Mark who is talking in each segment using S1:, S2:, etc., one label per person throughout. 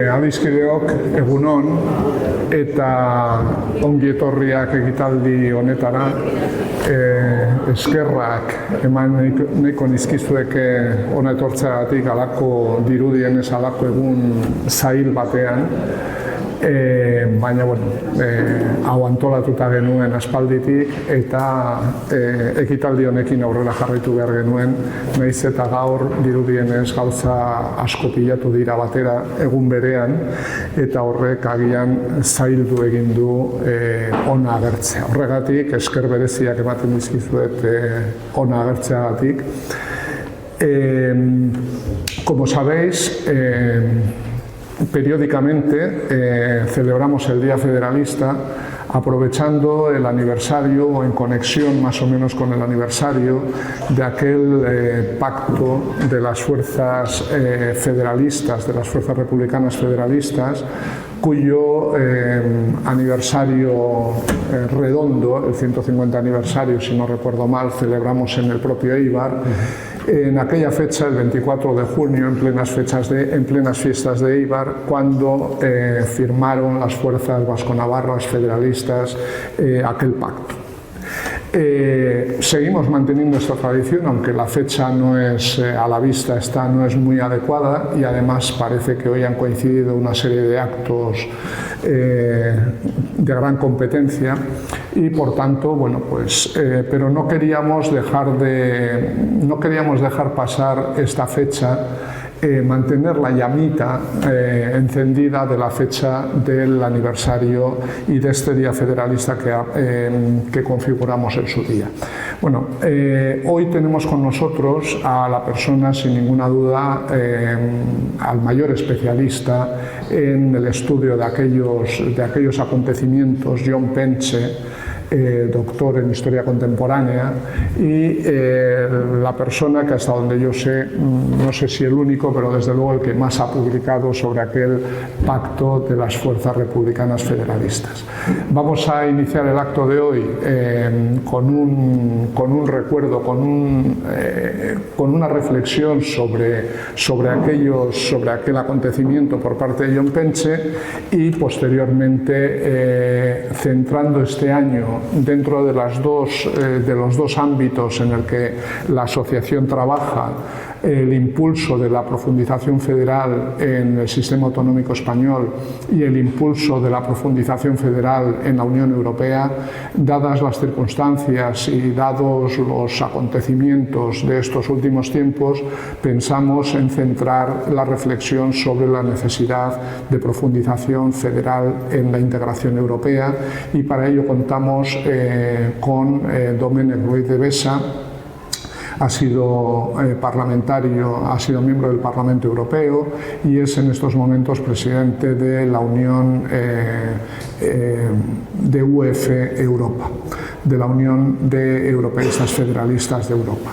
S1: Adiskideok egunon eta ongi etorriak ekitaldi honetara. Eskerrak eman nahiko nizkizueke hona etortzeagatik alako dirudienez alako egun zail batean. Baina, hau antolatuta genuen aspalditik eta ekitaldi honekin aurrera jarraitu behar genuen, nahiz eta gaur dirudienez gauza asko pilatu dira batera egun berean eta horrek agian zaildu egin du hona agertzea. Horregatik, esker bereziak ematen dizkizuet hona agertzeagatik. Como sabéis, periódicamente celebramos el Día Federalista aprovechando el aniversario o en conexión más o menos con el aniversario de aquel pacto de las fuerzas federalistas, de las fuerzas republicanas federalistas, cuyo aniversario redondo, el 150 aniversario, si no recuerdo mal, celebramos en el propio Eibar. En aquella fecha, el 24 de junio, en plenas fiestas de Eibar, cuando firmaron las fuerzas vasco-navarras federalistas aquel pacto. Seguimos manteniendo esta tradición, aunque la fecha no es a la vista no es muy adecuada, y además parece que hoy han coincidido una serie de actos de gran competencia y por tanto, pero no queríamos dejar pasar esta fecha, mantener la llamita encendida de la fecha del aniversario y de este Día Federalista que configuramos en su día. Hoy tenemos con nosotros a la persona, sin ninguna duda, al mayor especialista en el estudio de aquellos acontecimientos, Jon Pentxe, doctor en Historia Contemporánea y la persona que hasta donde yo sé, no sé si el único, pero desde luego el que más ha publicado sobre aquel pacto de las fuerzas republicanas federalistas. Vamos a iniciar el acto de hoy con un recuerdo, con una reflexión sobre aquel acontecimiento por parte de Jon Pentxe y posteriormente centrando este año dentro de los dos ámbitos en el que la asociación trabaja, el impulso de la profundización federal en el sistema autonómico español y el impulso de la profundización federal en la Unión Europea, dadas las circunstancias y dados los acontecimientos de estos últimos tiempos, pensamos en centrar la reflexión sobre la necesidad de profundización federal en la integración europea y para ello contamos con Domènec Ruiz de Besa. Ha sido parlamentario, ha sido miembro del Parlamento Europeo y es en estos momentos presidente de la Unión de UF Europa, de la Unión de Europeístas Federalistas de Europa.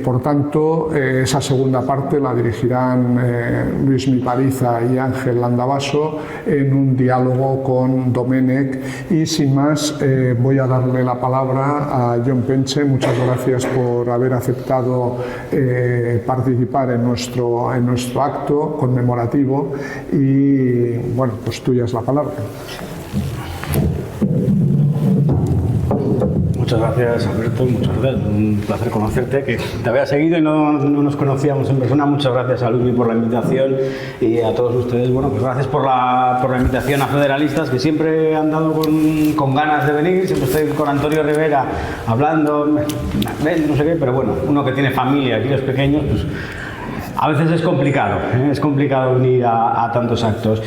S1: Por tanto, esa segunda parte la dirigirán Luis Mipariza y Ángel Landavaso en un diálogo con Domènec y sin más voy a darle la palabra a Jon Pentxe. Muchas gracias por haber aceptado participar en nuestro acto conmemorativo y pues tuya es la palabra.
S2: Muchas gracias, Alberto, muchas gracias. Un placer conocerte, que te había seguido y no nos conocíamos en persona. Muchas gracias a Luis por la invitación y a todos ustedes, pues gracias por la invitación a Federalistas, que siempre han dado con ganas de venir. Siempre estoy con Antonio Rivera hablando, no sé qué, pero uno que tiene familia, aquí los pequeños, pues a veces es complicado venir a tantos actos.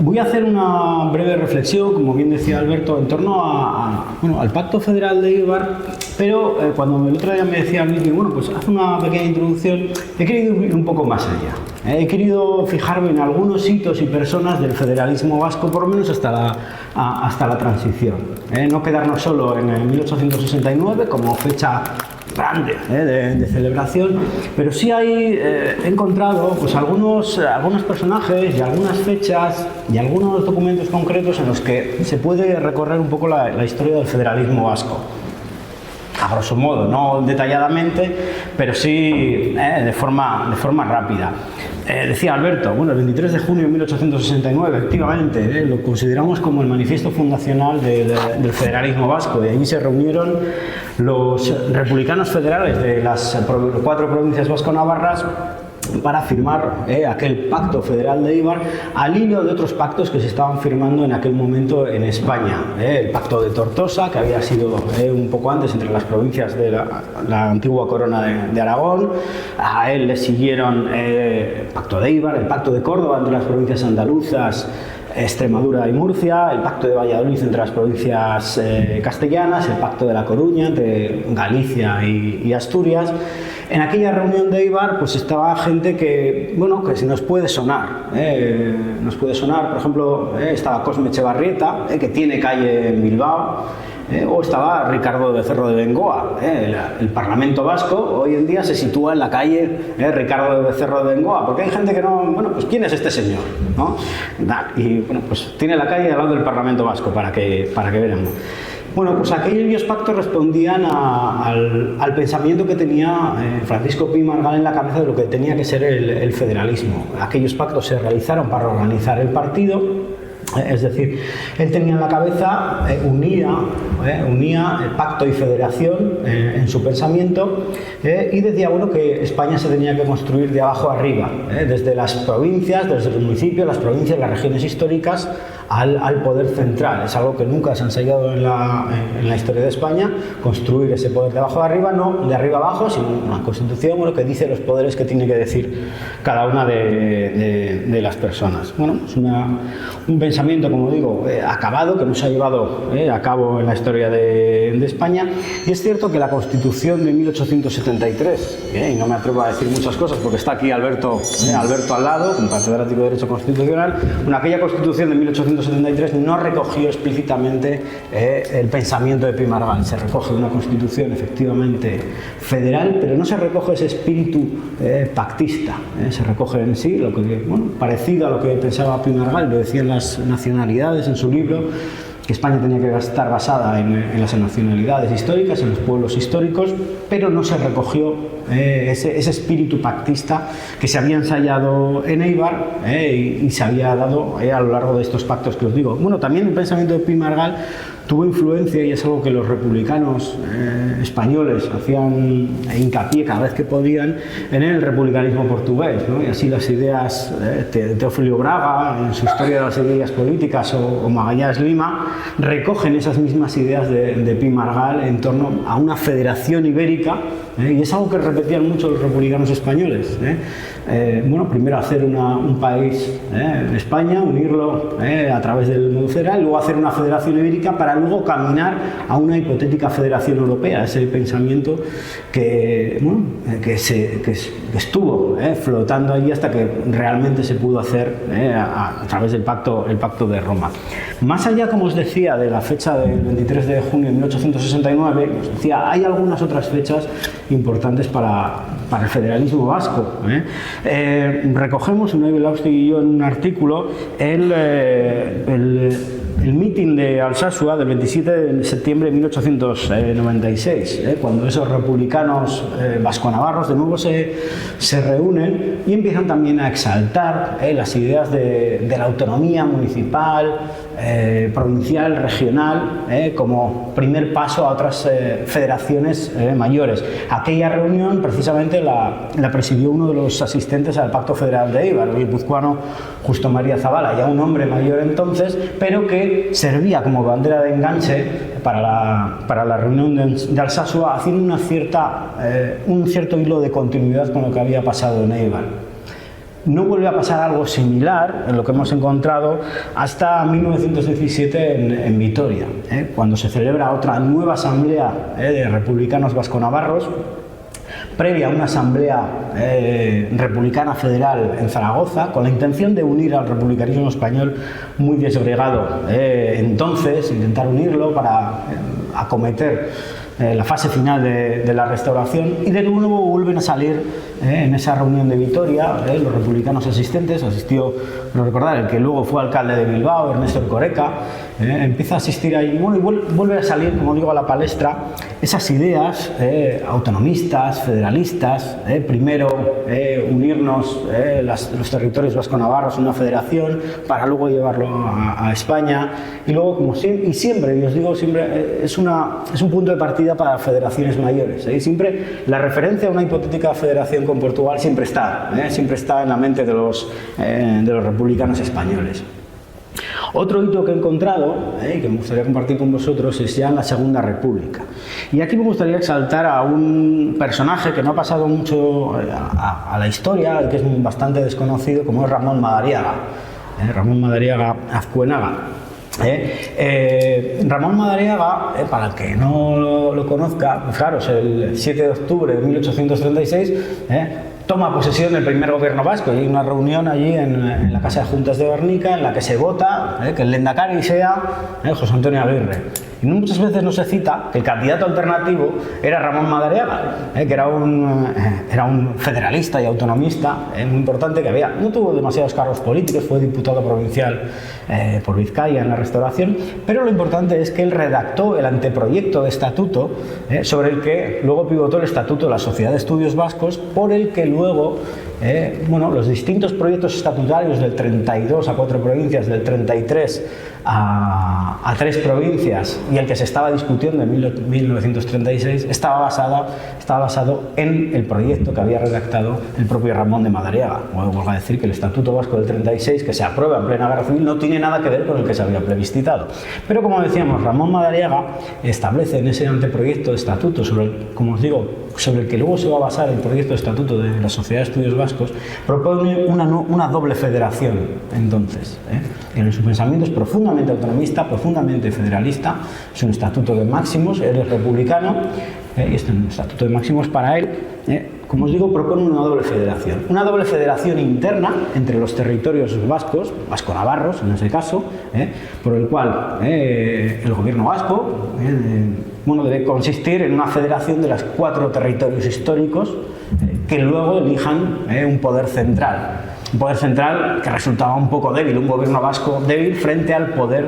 S2: Voy a hacer una breve reflexión, como bien decía Alberto, en torno al Pacto Federal de Eibar, pero cuando el otro día me decía Luis que haz una pequeña introducción, he querido ir un poco más allá. He querido fijarme en algunos hitos y personas del federalismo vasco, por lo menos hasta la transición. No quedarnos solo en 1869 como fecha grande de celebración, pero sí he encontrado algunos personajes y algunas fechas y algunos documentos concretos en los que se puede recorrer un poco la historia del federalismo vasco. a grosso modo, no detalladamente, pero sí de forma rápida. Decía Alberto, bueno, el 23 de junio de 1869, efectivamente, lo consideramos como el manifiesto fundacional del federalismo vasco, y allí se reunieron los republicanos federales de las 4 provincias vasco-navarras para firmar aquel pacto federal de Éibar, al hilo de otros pactos que se estaban firmando en aquel momento en España. El pacto de Tortosa, que había sido un poco antes entre las provincias de la antigua corona de Aragón. A él le siguieron el pacto de Éibar, el pacto de Córdoba entre las provincias andaluzas, Extremadura y Murcia, el pacto de Valladolid entre las provincias castellanas, el pacto de La Coruña entre Galicia y Asturias. En aquella reunión de Éibar pues estaba gente que, bueno, que nos puede sonar. Por ejemplo, estaba Cosme Echevarrieta, que tiene calle en Bilbao, o estaba Ricardo de Becerro de Bengoa. El Parlamento Vasco hoy en día se sitúa en la calle Ricardo de Becerro de Bengoa, porque hay gente que no, bueno, pues ¿quién es este señor? ¿No? Y bueno, pues tiene la calle al lado del Parlamento Vasco para que vean. Bueno, pues aquellos pactos respondían al pensamiento que tenía Francisco Pi Margall en la cabeza de lo que tenía que ser el federalismo. Aquellos pactos se realizaron para organizar el partido, es decir, él tenía en la cabeza, unía el pacto y federación en su pensamiento, y decía, bueno, que España se tenía que construir de abajo arriba, desde las provincias, desde los municipios, las provincias, las regiones históricas, al poder central. Es algo que nunca se ha ensayado en la historia de España, construir ese poder de abajo a arriba, no de arriba a abajo, sino una constitución, bueno, que dice los poderes que tiene que decir cada una de las personas. Bueno, es un pensamiento, como digo, acabado, que no se ha llevado a cabo en la historia de España. Y es cierto que la Constitución de 1873, y no me atrevo a decir muchas cosas porque está aquí Alberto al lado, como catedrático de Derecho Constitucional, aquella Constitución de 1873 no recogió explícitamente el pensamiento de Pi Margall. Se recoge una Constitución efectivamente federal, pero no se recoge ese espíritu pactista. Se recoge en sí lo que, bueno, parecido a lo que pensaba Pi Margall, lo decían las nacionalidades en su libro, que España tenía que estar basada en las nacionalidades históricas, en los pueblos históricos, pero no se recogió ese espíritu pactista que se había ensayado en Éibar y se había dado a lo largo de estos pactos que os digo. Bueno, también el pensamiento de Pi Margall tuvo influencia, y es algo que los republicanos españoles hacían hincapié cada vez que podían, en el republicanismo portugués, ¿no? Y así las ideas de Teófilo Braga en su Historia de las Ideas Políticas o Magallanes Lima recogen esas mismas ideas de Pi Margall en torno a una federación ibérica, y es algo que repetían mucho los republicanos españoles. Bueno, primero hacer un país, España, unirlo a través del modo federal, luego hacer una federación ibérica para luego caminar a una hipotética federación europea. Ese pensamiento que estuvo flotando allí hasta que realmente se pudo hacer a través del pacto de Roma. Más allá, como os decía, de la fecha del 23 de junio de 1869, os decía, hay algunas otras fechas importantes para el federalismo vasco. Recogemos, Unai Belaustegui y yo, en un artículo, el mitin de Alsasua del 27 de septiembre de 1896, cuando esos republicanos vasco-navarros de nuevo se reúnen y empiezan también a exaltar las ideas de la autonomía municipal, provincial, regional, como primer paso a otras federaciones mayores. Aquella reunión precisamente la presidió uno de los asistentes al Pacto Federal de Éibar, el guipuzcoano Justo María Zabala, ya un hombre mayor entonces, pero que servía como bandera de enganche para la reunión de Alsasua, haciendo un cierto hilo de continuidad con lo que había pasado en Éibar. No vuelve a pasar algo similar en lo que hemos encontrado hasta 1917 en Vitoria, cuando se celebra otra nueva asamblea de republicanos vasco-navarros, previa a una asamblea republicana federal en Zaragoza, con la intención de unir al republicanismo español muy desgregado. Entonces, intentar unirlo para acometer la fase final de la restauración, y de nuevo vuelven a salir en esa reunión de Vitoria, los republicanos asistentes, asistió, no recordar, el que luego fue alcalde de Bilbao, Ernesto Erkoreka, empieza a asistir ahí, bueno, y vuelve a salir, como digo, a la palestra esas ideas autonomistas, federalistas, primero unirnos los territorios vasco-navarros en una federación para luego llevarlo a España, y luego, como siempre, y os digo, siempre es un punto de partida para federaciones mayores, siempre la referencia a una hipotética federación con Portugal siempre está en la mente de los republicanos españoles. Otro hito que he encontrado, que me gustaría compartir con vosotros, es ya en la Segunda República. Y aquí me gustaría exaltar a un personaje que no ha pasado mucho a la historia, que es bastante desconocido, como es Ramón Madariaga. Ramón Madariaga Azcuenaga. Ramón Madariaga, para el que no lo conozca, fijaros, el 7 de octubre de 1836, toma posesión del primer gobierno vasco. Hay una reunión allí en la Casa de Juntas de Bernica en la que se vota que el lehendakari sea José Antonio Aguirre. Y muchas veces no se cita que el candidato alternativo era Ramón Madariaga, que era un federalista y autonomista muy importante, que no tuvo demasiados cargos políticos, fue diputado provincial por Vizcaya en la Restauración, pero lo importante es que él redactó el anteproyecto de estatuto sobre el que luego pivotó el estatuto de la Sociedad de Estudios Vascos, por el que luego los distintos proyectos estatutarios del 32 a 4 provincias, del 33 a 3 provincias, y el que se estaba discutiendo en 1936 estaba basado en el proyecto que había redactado el propio Ramón de Madariaga. Vuelvo a decir que el Estatuto Vasco del 36, que se aprueba en plena guerra civil, no tiene nada que ver con el que se había plebiscitado. Pero, como decíamos, Ramón Madariaga establece en ese anteproyecto de estatuto, sobre el que luego se va a basar el proyecto de estatuto de la Sociedad de Estudios Vascos, propone una doble federación. Entonces, en su pensamiento es profundamente autonomista, profundamente federalista, es un estatuto de máximos, él es republicano, y este estatuto de máximos para él, como os digo, propone una doble federación interna entre los territorios vascos, vasco-navarros en ese caso, por el cual el gobierno vasco debe consistir en una federación de los 4 territorios históricos que luego elijan un poder central. Un poder central que resultaba un poco débil, un gobierno vasco débil frente al poder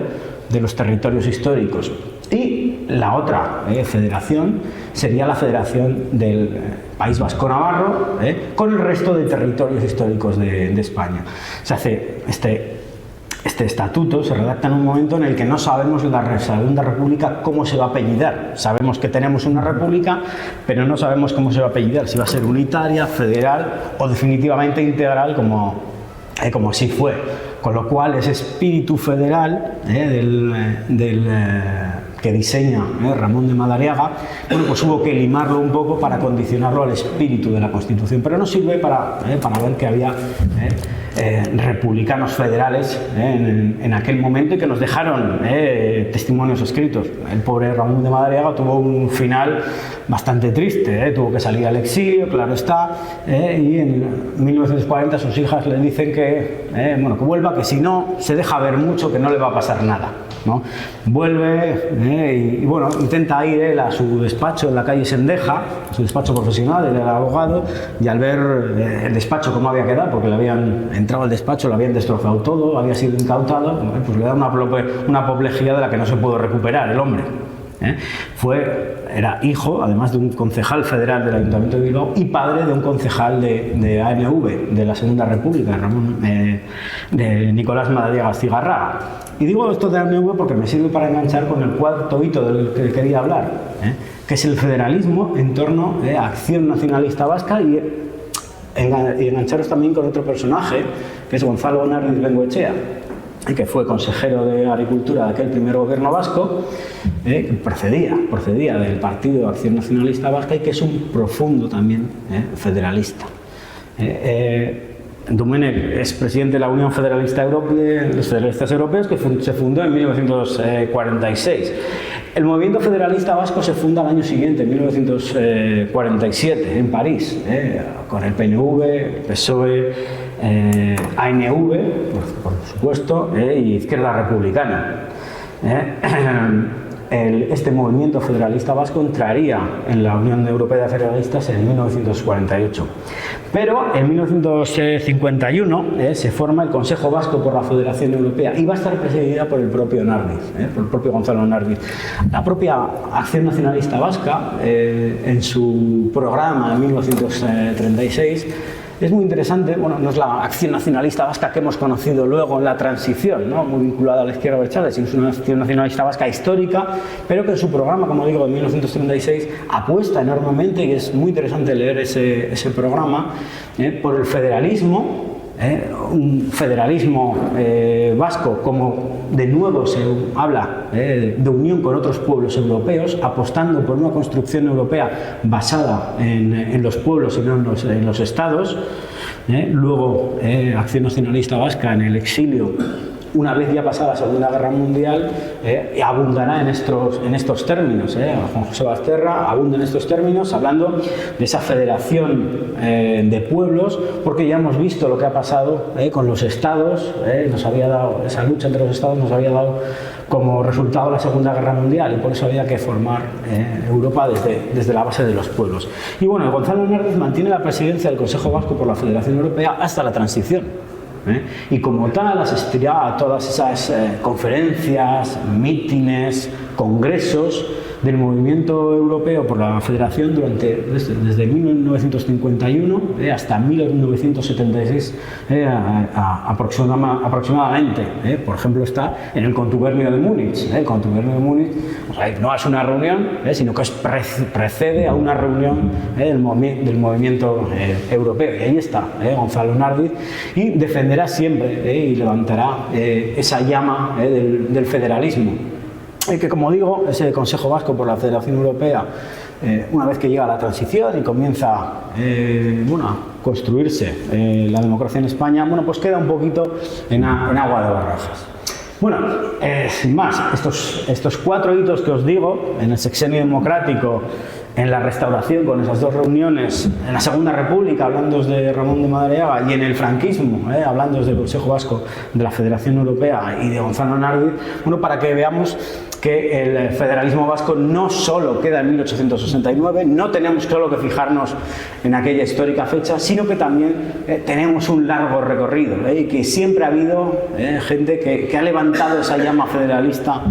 S2: de los territorios históricos. Y la otra federación sería la federación del País Vasco-Navarro con el resto de territorios históricos de España. Se hace este estatuto, se redacta en un momento en el que no sabemos la Segunda República cómo se va a apellidar. Sabemos que tenemos una república, pero no sabemos cómo se va a apellidar, si va a ser unitaria, federal o definitivamente integral, como así fue. Con lo cual, ese espíritu federal que diseña Ramón de Madariaga, pues hubo que limarlo un poco para condicionarlo al espíritu de la Constitución, pero nos sirve para ver que había republicanos federales en aquel momento, y que nos dejaron testimonios escritos. El pobre Ramón de Madariaga tuvo un final bastante triste, tuvo que salir al exilio, claro está, y en 1940 sus hijas le dicen que vuelva, que si no se deja ver mucho, que no le va a pasar nada, ¿no? Vuelve y intenta ir él a su despacho en la calle Sendeja, su despacho profesional, él era abogado, y al ver el despacho cómo había quedado, porque le habían entrado al despacho, lo habían destrozado todo, había sido incautado, pues le da una apoplejía de la que no se pudo recuperar el hombre. Era hijo, además, de un concejal federal del Ayuntamiento de Bilbao y padre de un concejal de ANV, de la Segunda República, de Nicolás Madariaga Cigarraga. Y digo esto de ANV porque me sirve para enganchar con el cuarto hito del que quería hablar, que es el federalismo en torno a Acción Nacionalista Vasca, y engancharos también con otro personaje, que es Gonzalo Bonardiz Bengoechea, que fue consejero de Agricultura de aquel primer gobierno vasco, que procedía del Partido Acción Nacionalista Vasca, y que es un profundo también federalista. Domènech es presidente de la Unión Federalista de los Federalistas Europeos, que se fundó en 1946. El movimiento federalista vasco se funda al año siguiente, en 1947, en París, con el PNV, PSOE, ANV, por supuesto, y Izquierda Republicana. este movimiento federalista vasco entraría en la Unión Europea de Federalistas en 1948. Pero en 1951 se forma el Consejo Vasco por la Federación Europea y va a estar presidida por el propio Nardiz, por el propio Gonzalo Nardiz. La propia Acción Nacionalista Vasca, en su programa de 1936, es muy interesante. Bueno, no es la Acción Nacionalista Vasca que hemos conocido luego en la transición, ¿no?, muy vinculada a la izquierda abertzale, sino es una Acción Nacionalista Vasca histórica, pero que en su programa, como digo, de 1936, apuesta enormemente, y es muy interesante leer ese programa, por el federalismo, un federalismo vasco, como de nuevo se habla de unión con otros pueblos europeos, apostando por una construcción europea basada en los pueblos y no en los estados. Luego, Acción Nacionalista Vasca en el exilio, una vez ya pasada la Segunda Guerra Mundial, abundará en estos términos. Juan José Basterra abunda en estos términos, hablando de esa federación de pueblos, porque ya hemos visto lo que ha pasado con los estados. Nos había dado esa lucha entre los estados, nos había dado como resultado la Segunda Guerra Mundial, y por eso había que formar Europa desde la base de los pueblos. Y bueno, Gonzalo Nardiz mantiene la presidencia del Consejo Vasco por la Federación Europea hasta la transición. Y como tal asistirá a todas esas conferencias, mítines, congresos del movimiento europeo por la federación desde 1951 hasta 1976 aproximadamente. Por ejemplo, está en el Contubernio de Múnich. El Contubernio de Múnich, no es una reunión, sino que precede a una reunión del movimiento europeo. Y ahí está Gonzalo Nardiz, y defenderá siempre y levantará esa llama del federalismo. Que, como digo, ese Consejo Vasco por la Federación Europea, una vez que llega la transición y comienza a construirse la democracia en España, pues queda un poquito en agua de borrajas. Bueno, sin más, estos 4 hitos que os digo, en el sexenio democrático, en la restauración con esas 2 reuniones, en la Segunda República, hablando de Ramón de Madariaga, y en el franquismo, hablando del Consejo Vasco de la Federación Europea y de Gonzalo Nardiz, para que veamos que el federalismo vasco no solo queda en 1869, no tenemos solo que fijarnos en aquella histórica fecha, sino que también tenemos un largo recorrido, y que siempre ha habido gente que ha levantado esa llama federalista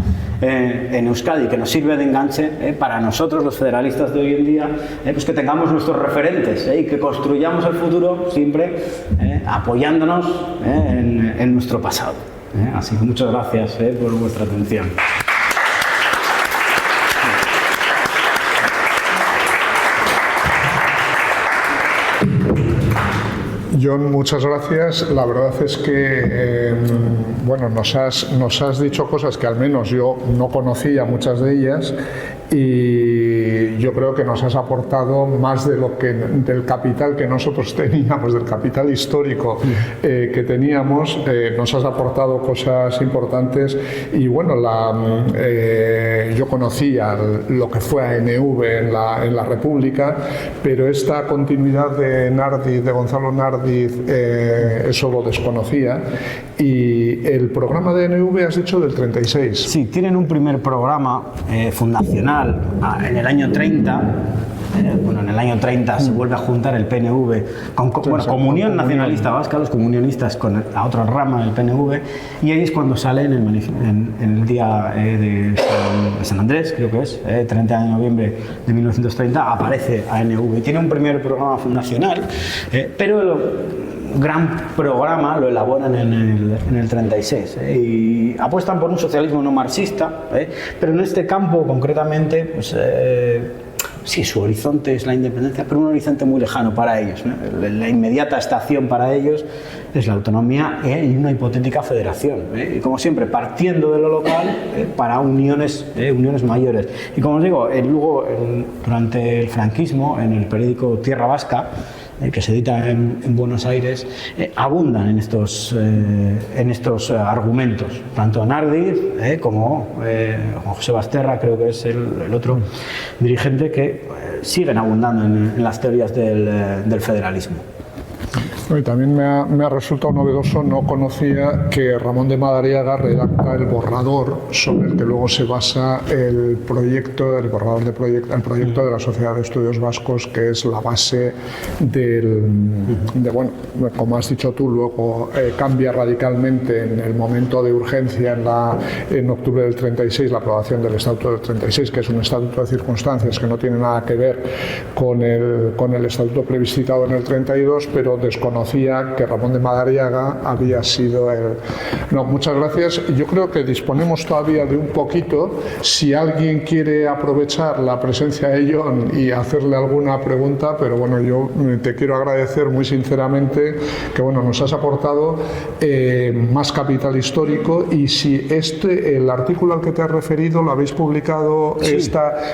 S2: en Euskadi, que nos sirve de enganche para nosotros, los federalistas de hoy en día, pues que tengamos nuestros referentes y que construyamos el futuro siempre apoyándonos en nuestro pasado. Así que muchas gracias por vuestra atención.
S1: John, muchas gracias. La verdad es que nos has dicho cosas que al menos yo no conocía, muchas de ellas, y yo creo que nos has aportado más del capital que nosotros teníamos, del capital histórico que teníamos. Nos has aportado cosas importantes, y bueno, yo conocía lo que fue ANV en la República, pero esta continuidad de Gonzalo Nardiz, eso lo desconocía. Y el programa de ANV has dicho del 36.
S2: Sí, tienen un primer programa fundacional en el año 30. En el año 30 se vuelve a juntar el PNV con Comunión Nacionalista Vasca, los comunionistas con la otra rama del PNV, y ahí es cuando sale en el día de San Andrés, creo que es, 30 de noviembre de 1930, aparece ANV. Tiene un primer programa fundacional, pero el gran programa lo elaboran en el 36, y apuestan por un socialismo no marxista, pero en este campo concretamente, pues sí, su horizonte es la independencia, pero un horizonte muy lejano para ellos, ¿no? La inmediata estación para ellos es la autonomía y una hipotética federación, y como siempre partiendo de lo local para uniones mayores. Y como os digo, luego durante el franquismo, en el periódico Tierra Vasca, que se edita en Buenos Aires, abundan en estos argumentos, tanto Nardiz como Juan José Basterra, creo que es el otro dirigente, que siguen abundando en las teorías del federalismo.
S1: Y también me ha resultado novedoso, no conocía que Ramón de Madariaga redacta el borrador sobre el que luego se basa el proyecto de la Sociedad de Estudios Vascos, que es la base bueno, como has dicho tú, luego cambia radicalmente en el momento de urgencia en octubre del 36, la aprobación del Estatuto del 36, que es un estatuto de circunstancias que no tiene nada que ver con el estatuto plebiscitado en el 32, pero desconocía que Ramón de Madariaga había sido el... No, muchas gracias. Yo creo que disponemos todavía de un poquito. Si alguien quiere aprovechar la presencia de Jon y hacerle alguna pregunta, pero bueno, yo te quiero agradecer muy sinceramente que bueno, nos has aportado más capital histórico, y si el artículo al que te has referido lo habéis publicado, sí.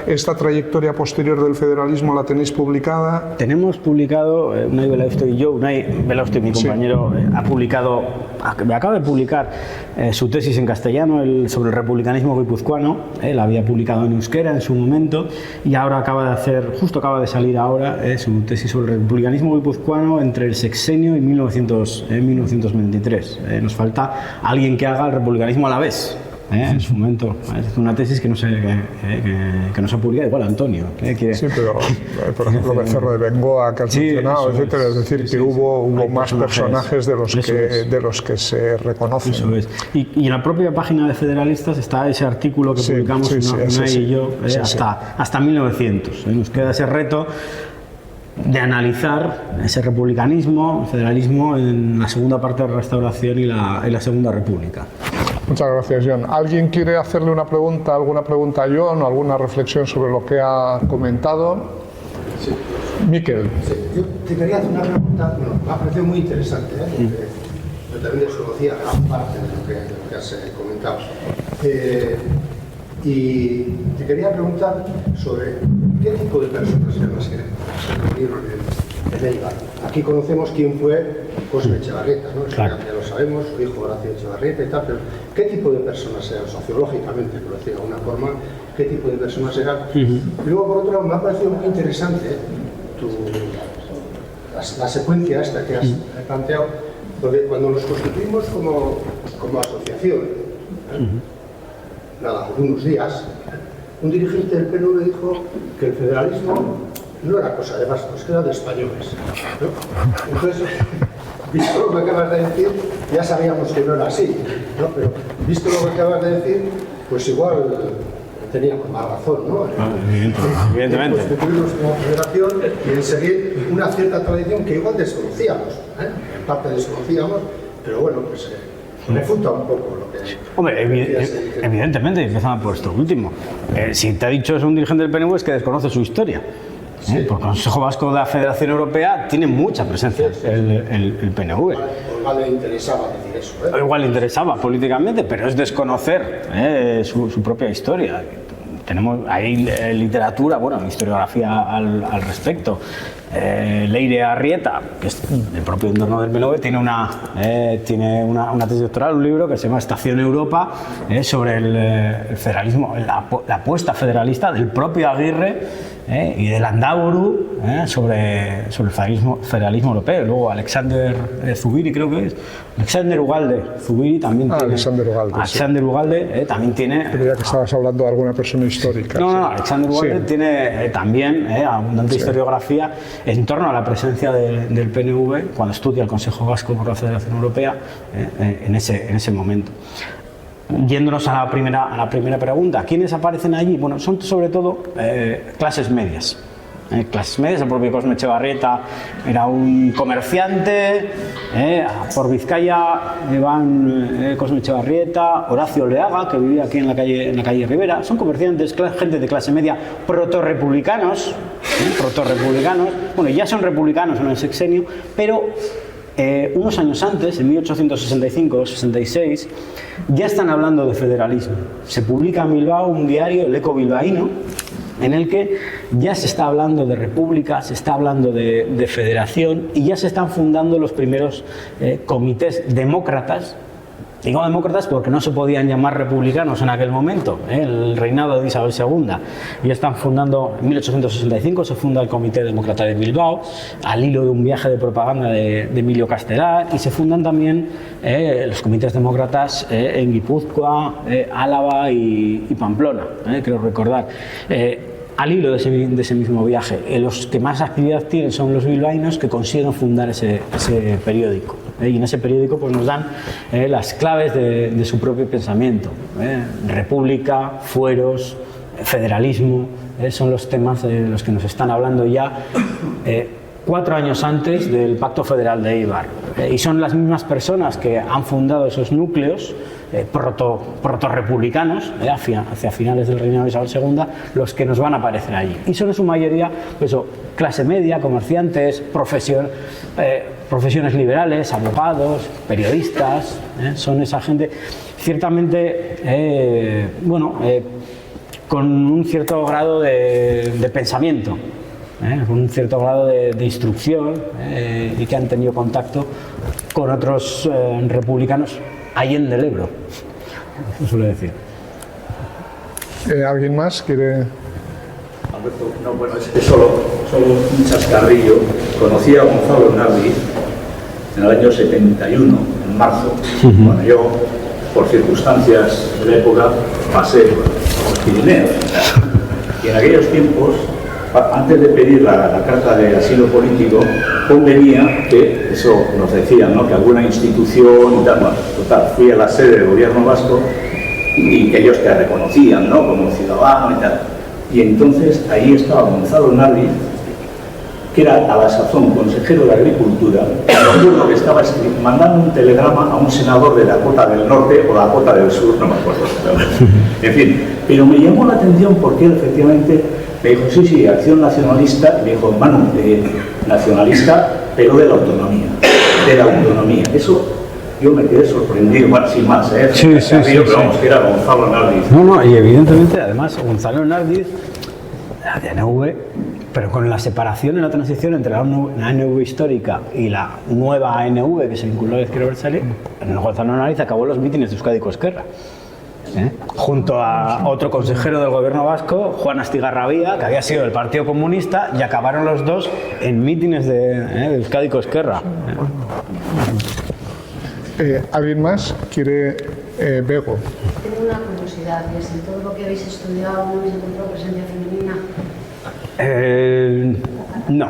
S1: esta trayectoria posterior del federalismo la tenéis publicada.
S2: Tenemos publicado, Unai Belausto y yo, Unai Belausto, mi compañero, acaba de publicar su tesis en castellano sobre el republicanismo guipuzcoano. La había publicado en euskera en su momento, y ahora acaba de salir ahora su tesis sobre el republicanismo guipuzcoano entre el sexenio y 1923. Nos falta alguien que haga el republicanismo a la vez. En su momento es una tesis que no se ha publicado, igual Antonio.
S1: Sí, pero por ejemplo Becerro de Bengoa, que has mencionado, etcétera, es decir, que hubo más personajes de los que se reconocen.
S2: Eso es. Y en la propia página de Federalistas está ese artículo que publicamos Unai y yo hasta 1900. Nos queda ese reto de analizar ese republicanismo, el federalismo en la segunda parte de la Restauración y la Segunda República.
S1: Muchas gracias, Jon. ¿Alguien quiere hacerle alguna pregunta a Jon o alguna reflexión sobre lo que ha comentado?
S3: Sí.
S1: Miquel.
S3: Sí. Yo te quería hacer una pregunta, me ha parecido muy interesante, porque yo también desconocía gran parte de lo que has comentado. Y te quería preguntar sobre qué tipo de personas eran las que se reunieron en Eibar. Aquí conocemos quién fue Cosme Etxebarrieta, ¿no?
S2: Claro.
S3: Ya lo sabemos, su hijo Horacio Etxebarrieta y tal, pero ¿qué tipo de personas eran sociológicamente, por decirlo de alguna forma? ¿Qué tipo de personas eran? Y luego, por otro lado, me ha parecido muy interesante la secuencia esta que has planteado, porque cuando nos constituimos como asociación, algunos días, un dirigente del PNV dijo que el federalismo no era cosa de vascos, que era de españoles, ¿no? Entonces, visto lo que acabas de decir, ya sabíamos que no era así, ¿no? Pero visto lo que acabas de decir, pues igual teníamos más razón, ¿no?
S2: Evidentemente.
S3: Pues tuvimos como federación y en seguir una cierta tradición que igual desconocíamos, en parte desconocíamos, pero bueno, pues refuta un poco lo que...
S2: Hombre, evidentemente, empezando por esto último. Si te ha dicho eso un dirigente del PNV, es que desconoce su historia. Sí. Porque el Consejo Vasco de la Federación Europea tiene mucha presencia, el PNV.
S3: Igual le interesaba decir eso.
S2: Igual le interesaba políticamente, pero es desconocer su propia historia. Hay literatura, bueno, historiografía al respecto. Leire Arrieta, que es el propio entorno del PNV, tiene una tesis doctoral, un libro que se llama Estación Europa, sobre el federalismo, la apuesta federalista del propio Aguirre y de Landaburu sobre el federalismo europeo. Luego Alexander Zubiri, creo que es. Alexander Ugalde Zubiri también tiene. Alexander Ugalde también tiene.
S1: Creía que estabas hablando de alguna persona histórica.
S2: No, Alexander Ugalde tiene también abundante historiografía en torno a la presencia del PNV cuando estudia el Consejo Vasco por la Federación Europea en ese momento. Yéndonos a la primera pregunta, ¿quiénes aparecen allí? Bueno, son sobre todo clases medias. Clases medias, el propio Cosme Etxebarrieta era un comerciante, por Vizcaya van Cosme Etxebarrieta, Horacio Oleaga, que vivía aquí en la calle Rivera, son comerciantes, gente de clase media, protorrepublicanos, bueno, ya son republicanos en el sexenio, pero unos años antes, en 1865-66, ya están hablando de federalismo. Se publica en Bilbao un diario, el Eco Bilbaíno, en el que ya se está hablando de república, se está hablando de federación y ya se están fundando los primeros comités demócratas Digo demócratas porque no se podían llamar republicanos en aquel momento, el reinado de Isabel II. Y están fundando, en 1865 se funda el Comité Demócrata de Bilbao, al hilo de un viaje de propaganda de Emilio Castelar, y se fundan también los comités demócratas en Guipúzcoa, Álava y Pamplona, creo recordar. Al hilo de ese mismo viaje, los que más actividad tienen son los bilbaínos que consiguen fundar ese periódico. Y en ese periódico pues, nos dan las claves de su propio pensamiento. República, fueros, federalismo, son los temas de los que nos están hablando ya 4 años antes del Pacto Federal de Eibar. Y son las mismas personas que han fundado esos núcleos proto-republicanos, hacia finales del reinado de Isabel II, los que nos van a aparecer allí. Y son en su mayoría pues, clase media, comerciantes, profesiones liberales, abogados, periodistas, son esa gente ciertamente, con un cierto grado de pensamiento, con un cierto grado de instrucción y que han tenido contacto con otros republicanos allende el Ebro, se suele decir.
S1: ¿Alguien más quiere...?
S4: Alberto, no, bueno, es solo un chascarrillo. Conocí a Gonzalo Nardi en el año 71, en marzo. Bueno, yo, por circunstancias de la época, pasé por los Pirineos. Y en aquellos tiempos, antes de pedir la carta de asilo político, convenía que, eso nos decían, ¿no?, que alguna institución y tal, bueno, total, fui a la sede del gobierno vasco y que ellos te reconocían, ¿no?, como ciudadano y tal. Y entonces ahí estaba Gonzalo Nardi, que era a la sazón consejero de Agricultura, y recuerdo que estaba mandando un telegrama a un senador de Dakota del Norte o Dakota del Sur, no me acuerdo. En fin, pero me llamó la atención porque él efectivamente me dijo, sí, Acción Nacionalista, y me dijo, Manu, nacionalista, pero de la autonomía, Eso yo me quedé sorprendido, bueno, sin más,
S2: Sí.
S4: Pero vamos, que era Gonzalo Nardi.
S2: No, y evidentemente, además, Gonzalo Nardi, la de ANV, pero con la separación y la transición entre la ANV histórica y la nueva ANV que se vinculó a la izquierda abertzale, Gonzalo Nardi acabó los mítines de Euskadi Ezkerra. Junto a otro consejero del gobierno vasco, Juan Astigarrabía, que había sido del Partido Comunista, y acabaron los dos en mítines de Euskadi Ezkerra.
S1: ¿Alguien más quiere? Bego.
S5: Tengo una curiosidad, y es en todo lo que habéis estudiado, ¿no habéis encontrado presencia femenina? No.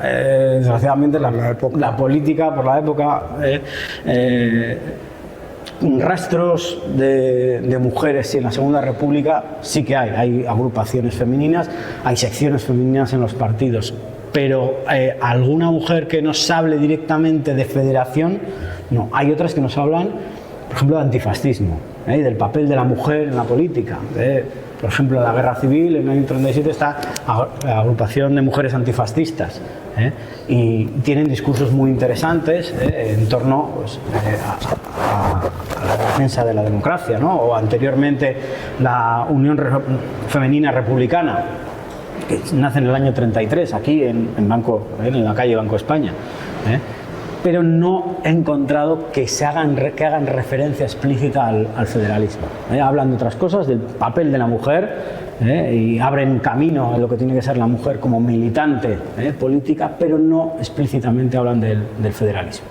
S5: Desgraciadamente la política por la época, rastros de mujeres y en la Segunda República sí que hay agrupaciones femeninas, hay secciones femeninas en los partidos, pero alguna mujer que nos hable directamente de federación, no. Hay otras que nos hablan, por ejemplo, de antifascismo, del papel de la mujer en la política. Por ejemplo, en la Guerra Civil, en el año 37, está la agrupación de mujeres antifascistas, y tienen discursos muy interesantes en torno pues, a la defensa de la democracia, ¿no? O anteriormente la Unión Femenina Republicana, que nace en el año 33, aquí en la calle Banco España. Pero no he encontrado que hagan referencia explícita al federalismo. Hablan de otras cosas, del papel de la mujer, y abren camino a lo que tiene que ser la mujer como militante política, pero no explícitamente hablan del federalismo.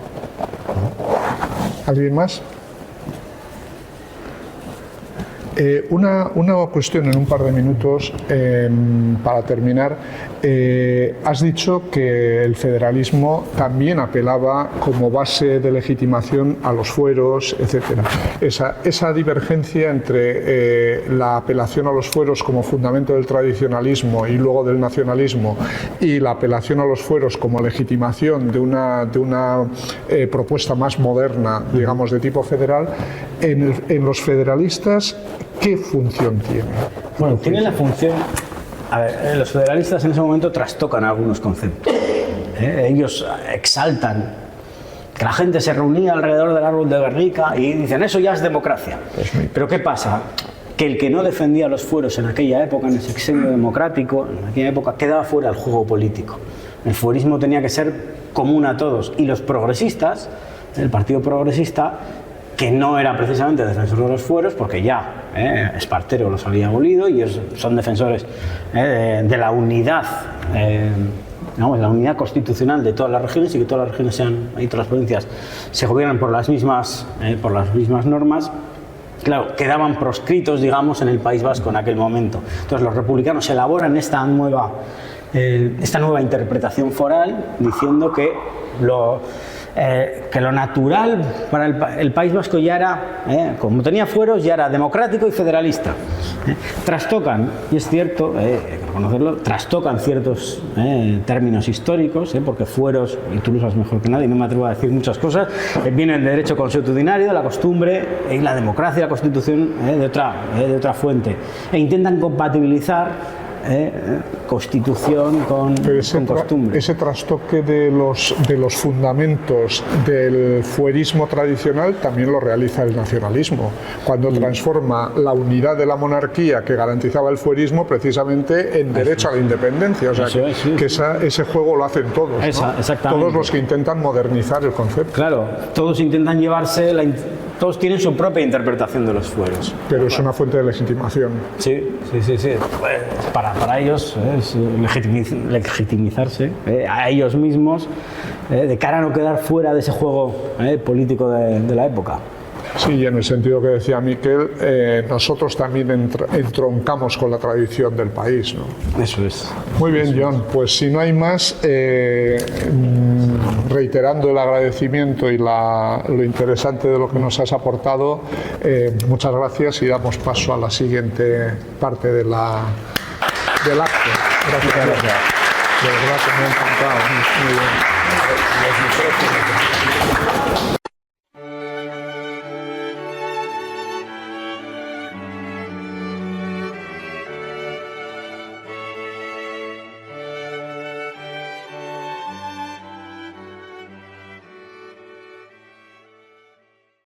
S1: ¿Alguien más? Una cuestión en un par de minutos para terminar. Has dicho que el federalismo también apelaba como base de legitimación a los fueros, etc. Esa divergencia entre la apelación a los fueros como fundamento del tradicionalismo y luego del nacionalismo, y la apelación a los fueros como legitimación de una propuesta más moderna, digamos, de tipo federal, en los federalistas, ¿qué función tiene?
S2: Bueno, tiene la función... A ver, los federalistas en ese momento trastocan algunos conceptos. Ellos exaltan que la gente se reunía alrededor del árbol de Guernica y dicen, eso ya es democracia. Pero ¿qué pasa?
S5: que el que no defendía los fueros en aquella época, en el sexenio democrático, en aquella época, quedaba fuera del juego político. El fuerismo tenía que ser común a todos. Y los progresistas, el Partido Progresista, que no era precisamente defensor de los fueros, porque ya Espartero los había abolido y ellos son defensores de la unidad, digamos, la unidad constitucional de todas las regiones, y que todas las regiones y todas las provincias se gobiernan por las mismas normas. Claro, quedaban proscritos, digamos, en el País Vasco en aquel momento. Entonces los republicanos elaboran esta nueva interpretación foral, diciendo que lo natural para el País Vasco ya era, como tenía fueros, ya era democrático y federalista. Trastocan, y es cierto, hay que reconocerlo, trastocan ciertos términos históricos, porque fueros, y tú lo sabes mejor que nadie, no me atrevo a decir muchas cosas, viene el derecho consuetudinario, la costumbre y la democracia y la constitución de otra fuente, e intentan compatibilizar constitución con costumbre.
S1: Ese trastoque de los fundamentos del fuerismo tradicional también lo realiza el nacionalismo, cuando transforma la unidad de la monarquía que garantizaba el fuerismo precisamente en derecho a la independencia. O sea, que ese juego lo hacen todos, ¿no?
S5: Exactamente.
S1: Todos los que intentan modernizar el concepto.
S5: Claro, todos intentan llevarse, todos tienen su propia interpretación de los fueros.
S1: Pero es una fuente de legitimación.
S5: Sí. Para ellos es legitimizarse a ellos mismos de cara a no quedar fuera de ese juego político de la época.
S1: Sí, y en el sentido que decía Miquel, nosotros también entroncamos con la tradición del país, ¿no?
S5: Eso es.
S1: Muy bien, John, pues si no hay más, reiterando el agradecimiento y lo interesante de lo que nos has aportado, muchas gracias, y damos paso a la siguiente parte del acto. Gracias. De verdad que me ha encantado. Muy bien.